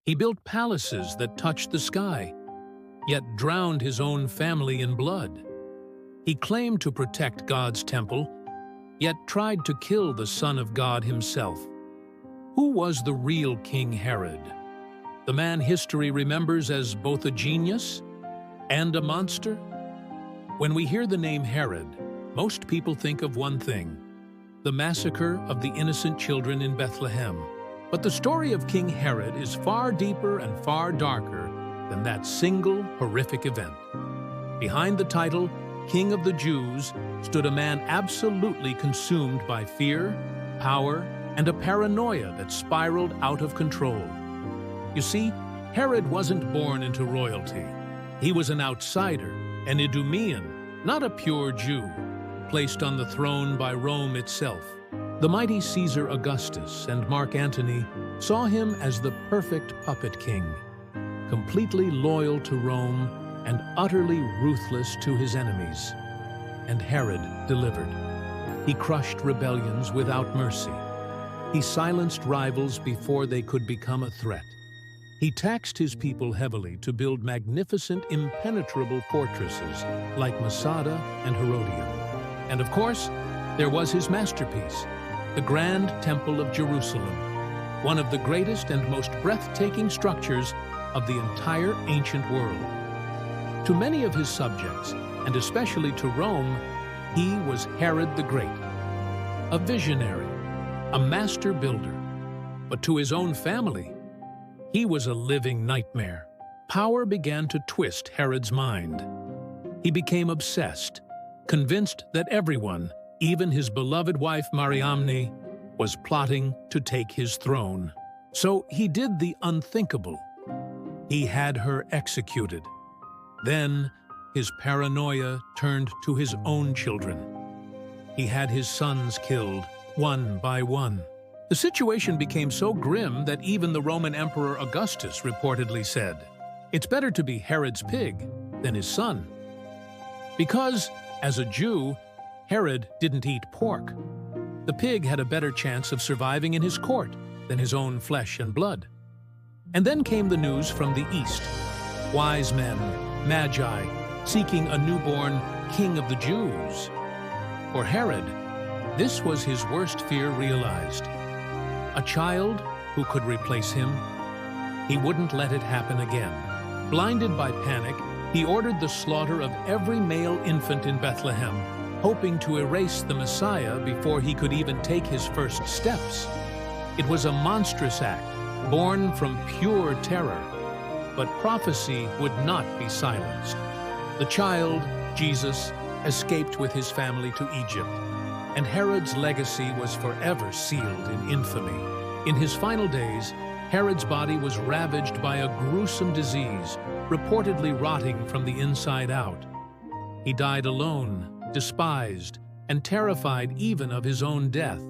He built palaces that touched the sky, yet drowned his own family in blood. He claimed to protect God's temple, yet tried to kill the Son of God himself. Who was the real King Herod? The man history remembers as both a genius and a monster? When we hear the name Herod, most people think of one thing: the massacre of the innocent children in Bethlehem. But the story of King Herod is far deeper and far darker than that single horrific event. Behind the title, King of the Jews, stood a man absolutely consumed by fear, power, and a paranoia that spiraled out of control. You see, Herod wasn't born into royalty. He was an outsider, an Idumean, not a pure Jew, placed on the throne by Rome itself. The mighty Caesar Augustus and Mark Antony saw him as the perfect puppet king, completely loyal to Rome and utterly ruthless to his enemies. And Herod delivered. He crushed rebellions without mercy. He silenced rivals before they could become a threat. He taxed his people heavily to build magnificent, impenetrable fortresses like Masada and Herodium. And of course, there was his masterpiece, the Grand Temple of Jerusalem, one of the greatest and most breathtaking structures of the entire ancient world. To many of his subjects, and especially to Rome, he was Herod the Great, a visionary, a master builder. But to his own family, he was a living nightmare. Power began to twist Herod's mind. He became obsessed, convinced that everyone, even his beloved wife Mariamne, was plotting to take his throne. So he did the unthinkable. He had her executed. Then his paranoia turned to his own children. He had his sons killed, one by one. The situation became so grim that even the Roman Emperor Augustus reportedly said, "It's better to be Herod's pig than his son." Because, as a Jew, Herod didn't eat pork. The pig had a better chance of surviving in his court than his own flesh and blood. And then came the news from the east. Wise men, magi, seeking a newborn king of the Jews. For Herod, this was his worst fear realized. A child who could replace him. He wouldn't let it happen again. Blinded by panic, he ordered the slaughter of every male infant in Bethlehem, hoping to erase the Messiah before he could even take his first steps. It was a monstrous act, born from pure terror. But prophecy would not be silenced. The child, Jesus, escaped with his family to Egypt, and Herod's legacy was forever sealed in infamy. In his final days, Herod's body was ravaged by a gruesome disease, reportedly rotting from the inside out. He died alone, despised, and terrified even of his own death.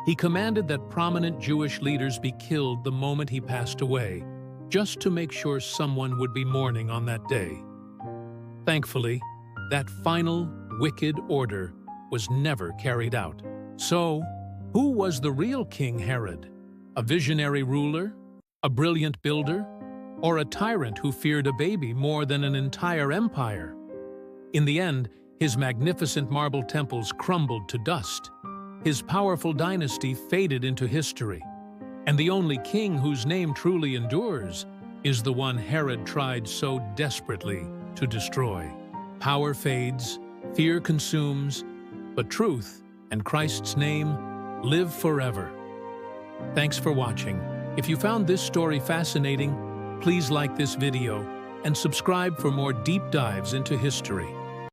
He commanded that prominent Jewish leaders be killed the moment he passed away, just to make sure someone would be mourning on that day. Thankfully, that final, wicked order was never carried out. So, who was the real King Herod? A visionary ruler? A brilliant builder? Or a tyrant who feared a baby more than an entire empire? In the end, his magnificent marble temples crumbled to dust. His powerful dynasty faded into history. And the only king whose name truly endures is the one Herod tried so desperately to destroy. Power fades, fear consumes, but truth and Christ's name live forever. Thanks for watching. If you found this story fascinating, please like this video and subscribe for more deep dives into history.